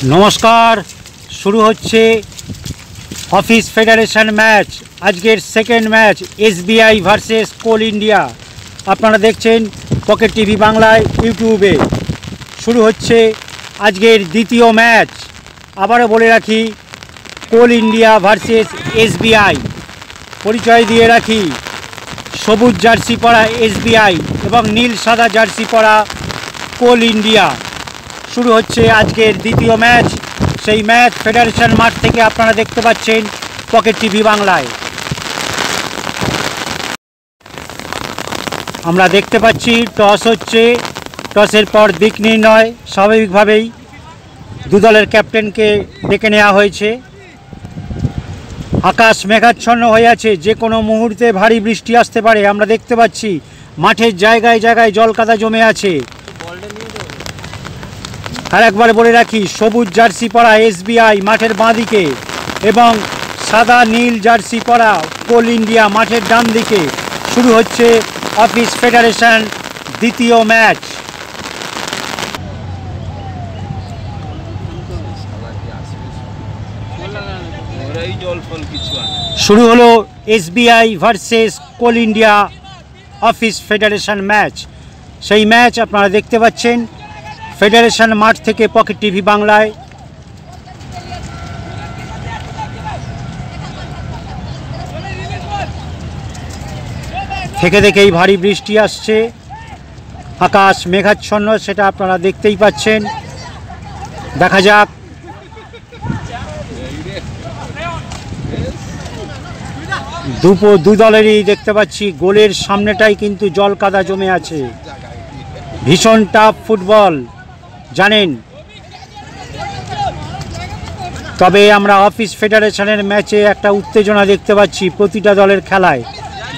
नमस्कार शुरू होच्छे ऑफिस फेडारेशन मैच आजकेर second match SBI versus Coal India आपनारा देखছেন पकेट टीवी बांगलाय यूट्यूबे शुरू होच्छे आजकेर द्वितीय मैच आबारो बोले राखी कोल इंडिया भार्सेस एसबीआई परिचय दिए राखी सबुज जार्सी पड़ा एसबीआई एवं नील सादा जार्सी पड़ा कोल इंडिया शुरू होच्छे आजकेर द्वितीय मैच सेई मैच फेडारेशन माठ थेके आपनारा देखते पाच्छेन पकेट टीवी बांगलाय आमरा देखते पाচ্ছি टस होच्छे टसेर पर दिक निर्णय स्वाभाविकभावेई दु दलेर कैप्टेनके डेके नेওয়া হয়েছে आकाश मेघाच्छन्न हये आछे जे कोनो मुहूर्ते भारी बृष्टि आसते पारे आमरा देखते पाচ্ছি माठेर जायगाय जायगाय जल कादा जमे आछे और एक बार बोले राखी सबुज जार्सी पड़ा एसबीआई माठेर बाँ दिके एवं सादा नील जार्सी पड़ा कोल इंडिया माठेर डान दिके शुरू होच्छे ऑफिस फेडारेशन द्वितीय मैच शुरू hello SBI versus Coal India office Federation match सेई मैच आपनारा देखते पाচ্ছেন फेडारेशन माठ थेके पकेट टीवी बांगलाय थेके देखेई भारी बृष्टि आसছে आकाश मेघाच्छन्न सेटा आपनारा देखतेई पाচ্ছেন देखा जाक दु दलेरই देखते पाচ্ছি गोलेर सामनेटाई किन्तु जल कादा जमे आछे भीषण टाफ फुटबल जानें तबे आमरा ऑफिस फेडारेशनेर मैचे एकटा उत्तेजना देखते पाচ্ছি प्रतिटा दलेर खेलाय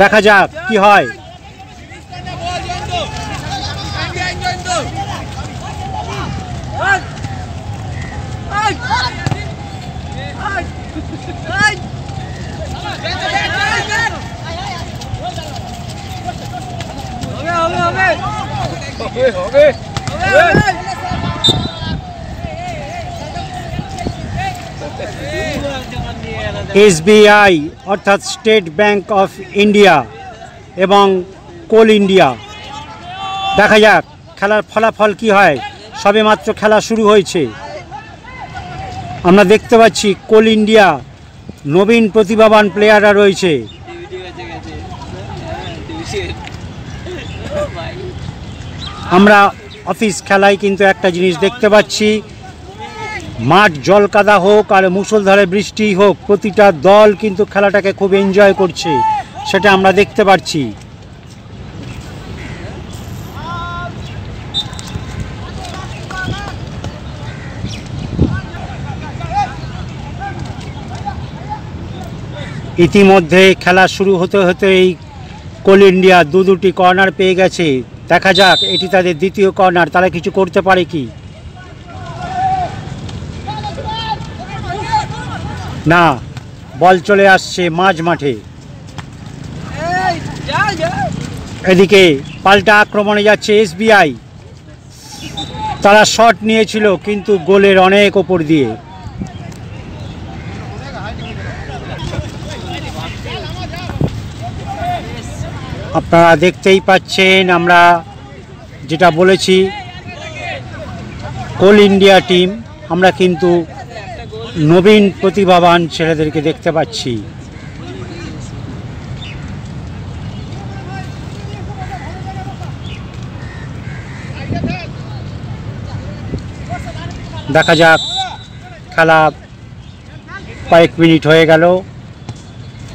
देखा जाक कि हय एसबीआई अर्थात स्टेट बैंक ऑफ इंडिया एवं कोल इंडिया देखा जाक खेलार फलाफल कि हय सबे मात्र खेला शुरू होयेछे आमरा देखते पाচ্ছি कोल इंडिया नवीन प्रतिभावान प्लेयाररा रयेछे आमरा ऑफिस खेलाय किन्तु एकटा जिनिस देखते पाচ্ছি माठ जल कादा होक और मुसलधारे बृष्टि होक प्रतिटा दल किन्तु खेलाटाके खूब एनजय करछे सेटा आमरा देखते पाচ্ছি इतिमध्ये खेला शुरू होते होते कोल इंडिया दुटी कर्नार पेये गेছে देखा जाक एटी तादेर द्वितीय कर्नार तारा किछु करते पारे कि ना बल चले आसছে মাঝ মাঠে এদিকে পাল্টা আক্রমণে যাচ্ছে এসবিআই তারা শট নিয়েছিল কিন্তু গোলের অনেক উপর দিয়ে আপনারা দেখতেই পাচ্ছেন আমরা যেটা বলেছি কোল ইন্ডিয়া টিম আমরা কিন্তু नवीन प्रतिभावान छेलेदेरके देखते पाচ্ছি देखा जाक खेला कयेक मिनिट हो गेल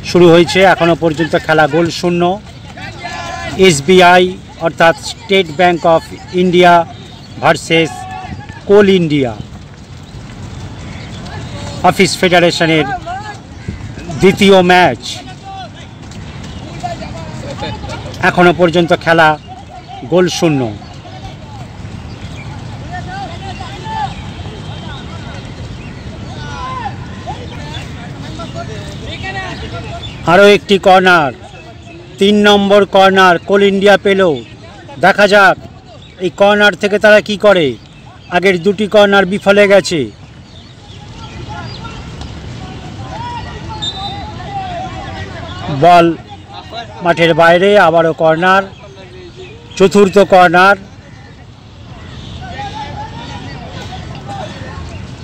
शुरू होयेछे एखोनो पर्यन्त खेला गोल शून्य एसबीआई अर्थात State Bank of India versus Coal India office फेडारेशनेर द्वितीय मैच एखोनो पर्यन्त खेला गोल शून्य आरो एकटी corner 3 number corner Coal India पेलो देखा जाक এই কর্নার থেকে তারা কি করে। আগের দুটি কর্নার বিফলে গেছে, বল মাঠের বাইরে, আবারও কর্নার, চতুর্থ কর্নার।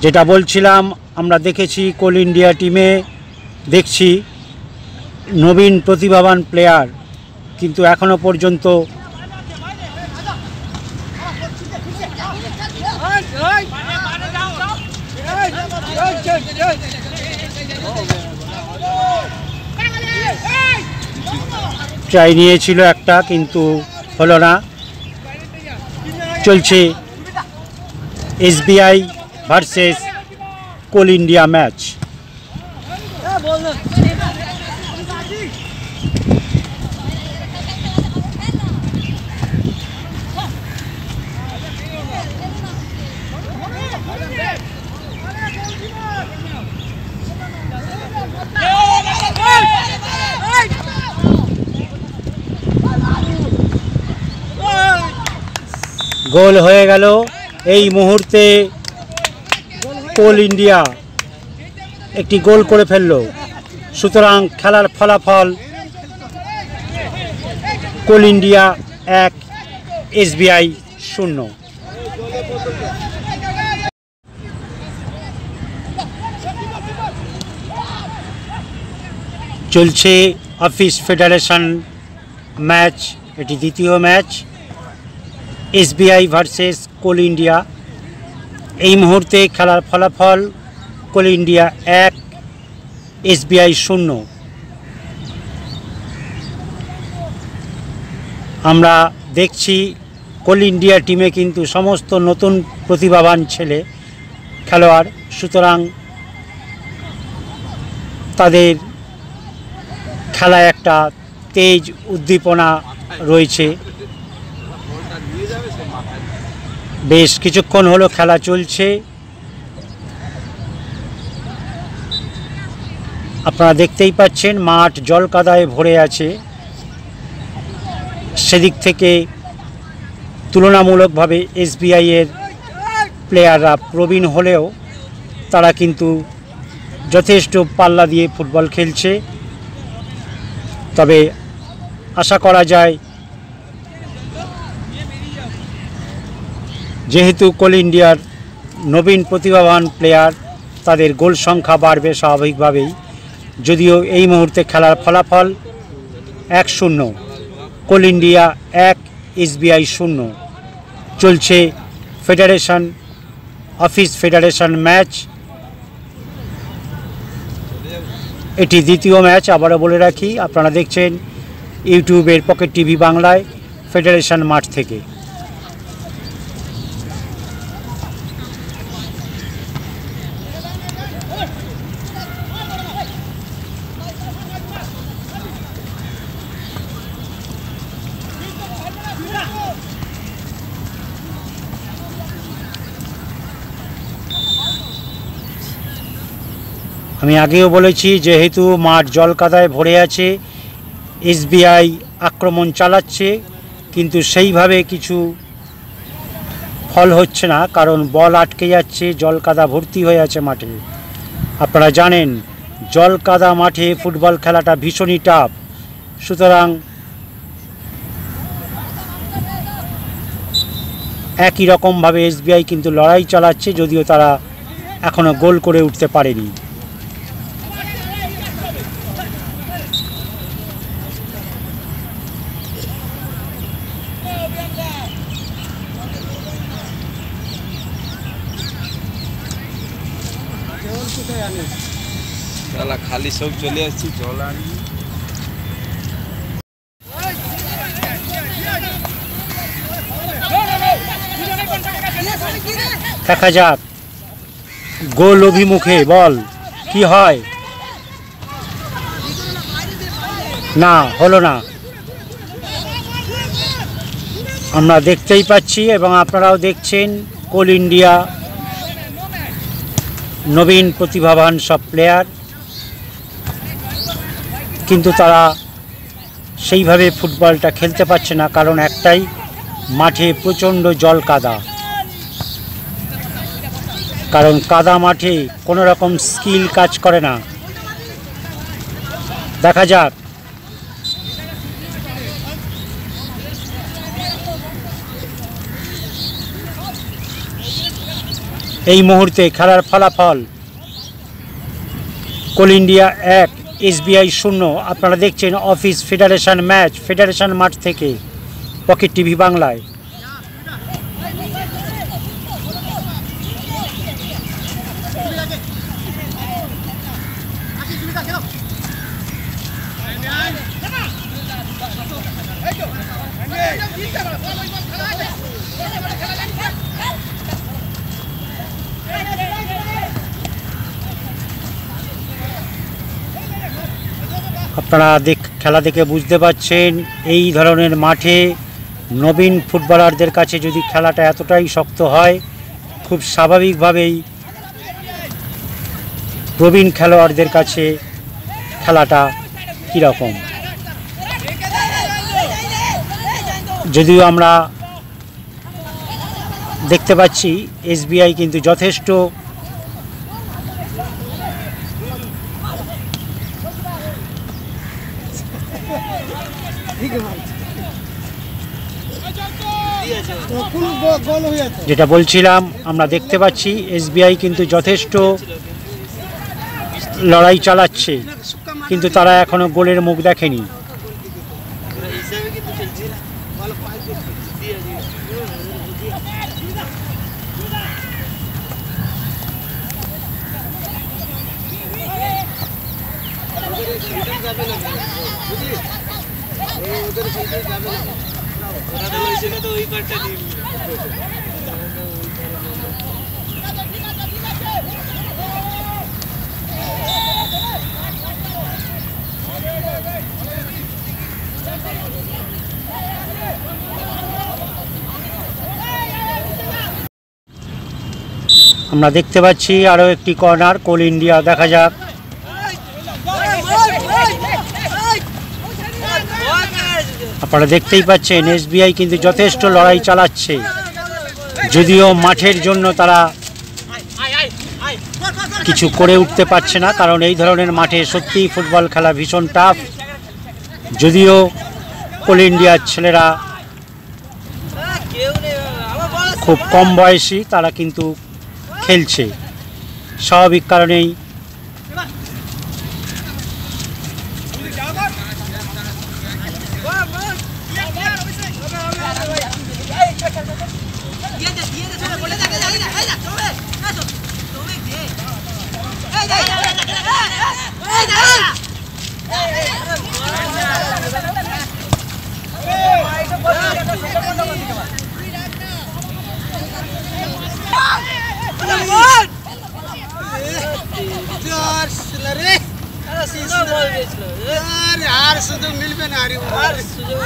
যেটা বলছিলাম, আমরা দেখেছি কোল ইন্ডিয়া টিমে দেখছি নবীন প্রতিভাবান প্লেয়ার, কিন্তু এখনো পর্যন্ত ট্রাই নিয়েছিল একটা, কিন্তু হলো না। চলছে এসবিআই ভার্সেস কোল ইন্ডিয়া ম্যাচ। গোল হয়ে গেল এই মুহূর্তে। কোল ইন্ডিয়া একটি গোল করে ফেলল, সুতরাং খেলার ফলাফল কোল ইন্ডিয়া 1, এসবিআই 0। চলছে অফিস ফেডারেশন ম্যাচ, এটি দ্বিতীয় ম্যাচ, এসবিআই ভার্সেস কোল ইন্ডিয়া। এই মুহূর্তে খেলার ফলাফল কোল ইন্ডিয়া 1, এসবিআই 0। আমরা দেখছি কোল ইন্ডিয়া টিমে কিন্তু সমস্ত নতুন প্রতিভাবান ছেলে খেলোয়াড়, সুতরাং তাদের খেলায় একটা তেজ উদ্দীপনা রয়েছে। বেশ কিছুক্ষণ হলো খেলা চলছে, আপনারা দেখতেই পাচ্ছেন মাঠ জল কাদায় ভরে আছে। সেদিক থেকে তুলনামূলকভাবে এসবিআই এর প্লেয়াররা প্রবীণ হলেও তারা কিন্তু যথেষ্ট পাল্লা দিয়ে ফুটবল খেলছে। তবে আশা করা যায় যেহেতু কোল ইন্ডিয়ার নবীন প্রতিভাবান প্লেয়ার, তাদের গোল সংখ্যা বাড়বে স্বাভাবিকভাবেই। যদিও এই মুহূর্তে খেলার ফলাফল 1-0, কোল ইন্ডিয়া 1, এসবিআই 0। চলছে ফেডারেশন অফিস ফেডারেশন ম্যাচ, এটি দ্বিতীয় ম্যাচ। আবারও বলে রাখি, আপনারা দেখছেন ইউটিউবের পকেট টিভি বাংলায় ফেডারেশন মাঠ থেকে। আমি আগেও বলেছি, যেহেতু মাঠ জল কাদায় ভরে আছে, এসবিআই আক্রমণ চালাচ্ছে, কিন্তু সেইভাবে কিছু ফল হচ্ছে না, কারণ বল আটকে যাচ্ছে, জল কাদা ভর্তি হয়ে আছে মাঠে। আপনারা জানেন জল কাদা মাঠে ফুটবল খেলাটা ভীষণই টাফ, সুতরাং একই রকমভাবে এসবিআই কিন্তু লড়াই চালাচ্ছে, যদিও তারা এখনও গোল করে উঠতে পারেনি। খালি সব চলে আসছি, জল আনি। দেখা যাক গোল অভিমুখে বল কি হয়। না, হলো না। আমরা দেখতেই পাচ্ছি এবং আপনারাও দেখছেন কোল ইন্ডিয়া নবীন প্রতিভাবান সব প্লেয়ার, কিন্তু তারা সেইভাবে ফুটবলটা খেলতে পারছে না, কারণ একটাই, মাঠে প্রচণ্ড জল কাদা। কারণ কাদা মাঠে কোনো রকম স্কিল কাজ করে না। দেখা যাক এই মুহূর্তে খেলার ফলাফল কোল ইন্ডিয়া 1 SBI 0। আপনারা দেখছেন অফিস ফেডারেশন ম্যাচ, ফেডারেশন মাঠ থেকে পকেট টিভি বাংলায়। আপনারা খেলা দেখে বুঝতে পারছেন এই ধরনের মাঠে নবীন ফুটবলারদের কাছে যদি খেলাটা এতটাই শক্ত হয়, খুব স্বাভাবিকভাবেই প্রবীণ খেলোয়াড়দের কাছে খেলাটা কীরকম। যদিও আমরা দেখতে পাচ্ছি SBI কিন্তু যথেষ্ট যেটা বলছিলাম, আমরা দেখতে পাচ্ছি SBI কিন্তু যথেষ্ট লড়াই চালাচ্ছে, কিন্তু তারা এখনো গোলের মুখ দেখেনি। আমরা দেখতে পাচ্ছি আরও একটি কর্নার কোল ইন্ডিয়া। দেখা যাক। আপনারা দেখতেই পাচ্ছেন SBI কিন্তু যথেষ্ট লড়াই চালাচ্ছে, যদিও মাঠের জন্য তারা কিছু করে উঠতে পারছে না, কারণ এই ধরনের মাঠে সত্যিই ফুটবল খেলা ভীষণ টাফ। যদিও কোল ইন্ডিয়ার ছেলেরা খুব কম বয়সী, তারা কিন্তু খেলছে স্বাভাবিক কারণেই।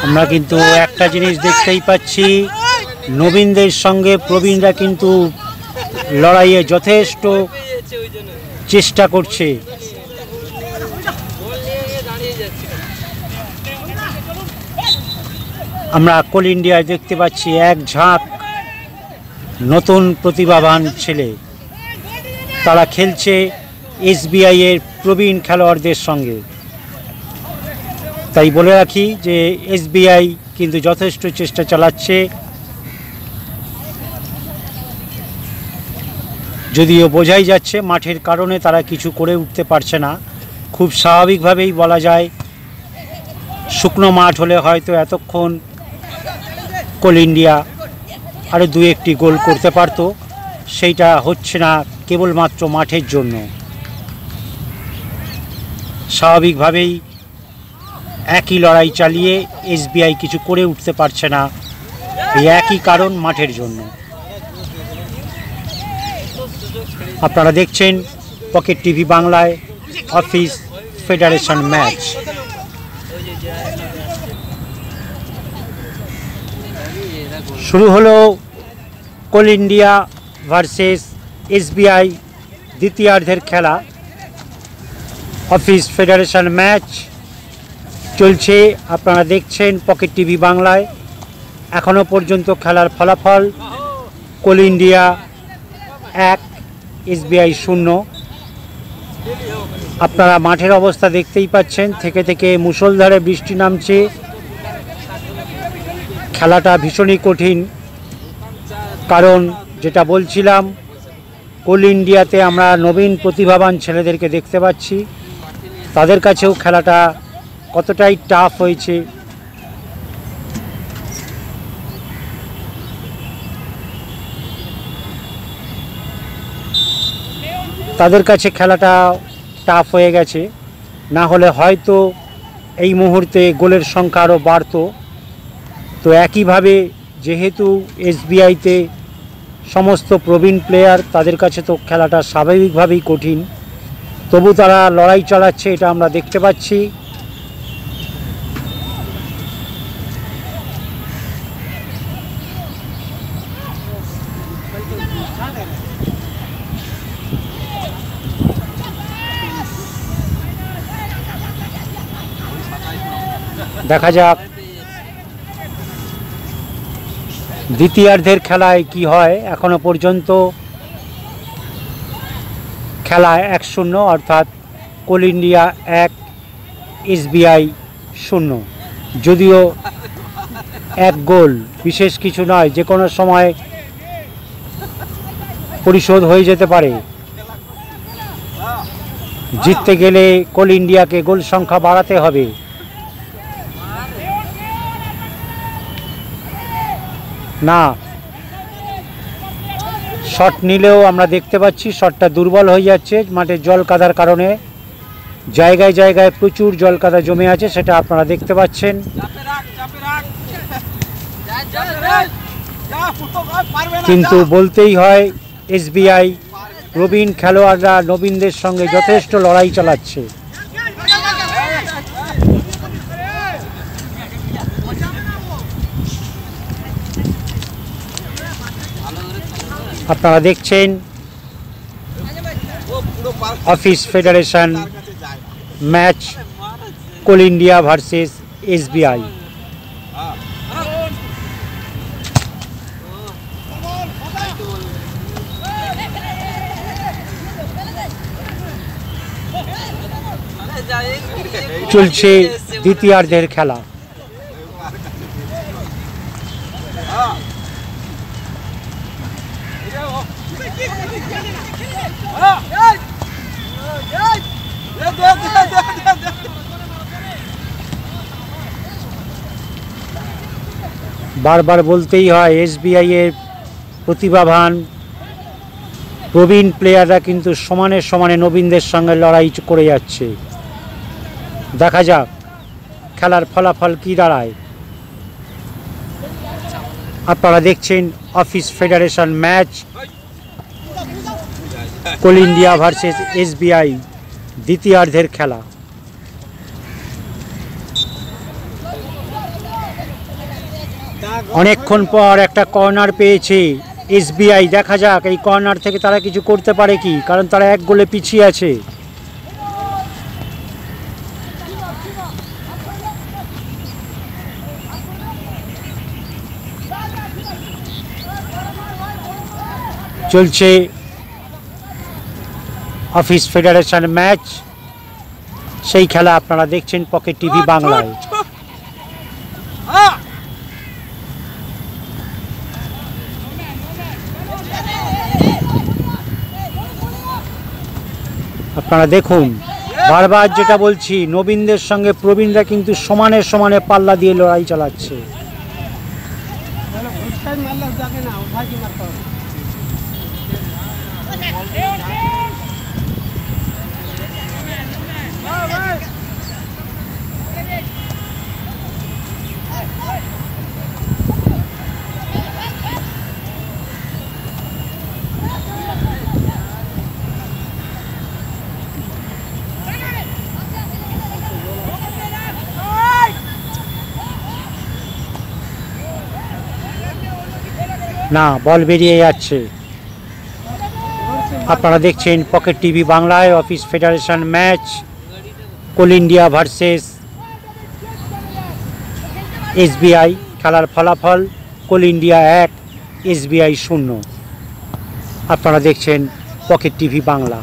আমরা কিন্তু একটা জিনিস দেখতেই পাচ্ছি, নবীনদের সঙ্গে প্রবীণরা কিন্তু লড়াইয়ে যথেষ্ট চেষ্টা করছে। আমরা কোল ইন্ডিয়ায় দেখতে পাচ্ছি এক ঝাঁক নতুন প্রতিভাবান ছেলে, তারা খেলছে SBI এর প্রবীণ খেলোয়াড়দের সঙ্গে। তাই বলে রাখি যে SBI কিন্তু যথেষ্ট চেষ্টা চালাচ্ছে, যদিও বোঝাই যাচ্ছে মাঠের কারণে তারা কিছু করে উঠতে পারছে না। খুব স্বাভাবিকভাবেই বলা যায়, শুকনো মাঠ হলে হয়তো এতক্ষণ কোল ইন্ডিয়া আরও 2-1টি গোল করতে পারত, সেইটা হচ্ছে না কেবলমাত্র মাঠের জন্য। স্বাভাবিকভাবেই একই লড়াই চালিয়ে SBI কিছু করে উঠতে পারছে না, এই একই কারণ, মাঠের জন্য। আপনারা দেখছেন পকেট টিভি বাংলায় অফিস ফেডারেশন ম্যাচ। শুরু হলো কোল ইন্ডিয়া ভার্সেস SBI দ্বিতীয়ার্ধের খেলা। অফিস ফেডারেশন ম্যাচ চলছে, আপনারা দেখছেন পকেট টিভি বাংলায়। এখনও পর্যন্ত খেলার ফলাফল কোল ইন্ডিয়া 1 SBI 0। আপনারা মাঠের অবস্থা দেখতেই পাচ্ছেন, থেকে থেকে মুষলধারে বৃষ্টি নামছে। খেলাটা ভীষণই কঠিন, কারণ যেটা বলছিলাম কোল ইন্ডিয়াতে আমরা নবীন প্রতিভাবান ছেলেদেরকে দেখতে পাচ্ছি। তাদের কাছেও খেলাটা কতটাই টাফ হয়েছে। তাদের কাছে খেলাটা টাফ হয়ে গেছে, না হলে হয়তো এই মুহূর্তে গোলের সংখ্যা আরও বাড়তো। তো একইভাবে যেহেতু এসবিআইতে সমস্ত প্রবীণ প্লেয়ার, তাদের কাছে তো খেলাটা স্বাভাবিকভাবেই কঠিন, তবু তারা লড়াই চালাচ্ছে, এটা আমরা দেখতে পাচ্ছি। দেখা যাক দ্বিতীয়ার্ধের খেলায় কি হয়। এখনো পর্যন্ত খেলা 1-0, অর্থাৎ কোল ইন্ডিয়া 1 এসবিআই 0। যদিও এক গোল বিশেষ কিছু নয়, যে কোনো সময় পরিশোধ হয়ে যেতে পারে। জিততে গেলে কোল ইন্ডিয়াকে গোল সংখ্যা বাড়াতে হবে। না, শট নিলেও আমরা দেখতে পাচ্ছি শটটা দুর্বল হয়ে যাচ্ছে। মাঠে জল কাদার কারণে জায়গায় জায়গায় প্রচুর জল কাদা জমে আছে, সেটা আপনারা দেখতে পাচ্ছেন। কিন্তু বলতেই হয় এসবিআই প্রবীণ খেলোয়াড়রা নবীনদের সঙ্গে যথেষ্ট লড়াই চালাচ্ছে। আপনারা দেখছেন অফিস ফেডারেশন ম্যাচ, কোল ইন্ডিয়া ভার্সেস এসবিআই। চলছে দ্বিতীয়ার্ধের খেলা। বারবার বলতেই হয় এসবিআই এর প্রতিভাবান প্রবীণ প্লেয়াররা কিন্তু সমানে সমানে নবীনদের সঙ্গে লড়াই করে যাচ্ছে। দেখা যাক খেলার ফলাফল কি দাঁড়ায়। আপনারা দেখছেন অফিস ফেডারেশন ম্যাচ, কোল ইন্ডিয়া ভার্সেস এসবিআই দ্বিতীয়ার্ধের খেলা। অনেকক্ষণ পর একটা কর্নার পেয়েছে এসবিআই। দেখা যাক এই কর্নার থেকে তারা কিছু করতে পারে কি, কারণ তারা এক গোলে পিছিয়ে আছে। চলছে অফিস ফেডারেশন ম্যাচ, সেই খেলা আপনারা দেখছেন পকেট টিভি বাংলায়। আপনারা দেখুন, বারবার যেটা বলছি, নবীনদের সঙ্গে প্রবীণরা কিন্তু সমানে সমানে পাল্লা দিয়ে লড়াই চালাচ্ছে। না, বল বেরিয়ে যাচ্ছে। আপনারা দেখছেন পকেট টিভি বাংলায় অফিস ফেডারেশন ম্যাচ, কোল ইন্ডিয়া ভার্সেস এসবিআই। খেলার ফলাফল কোল ইন্ডিয়া 1 এসবিআই 0। আপনারা দেখছেন পকেট টিভি বাংলা।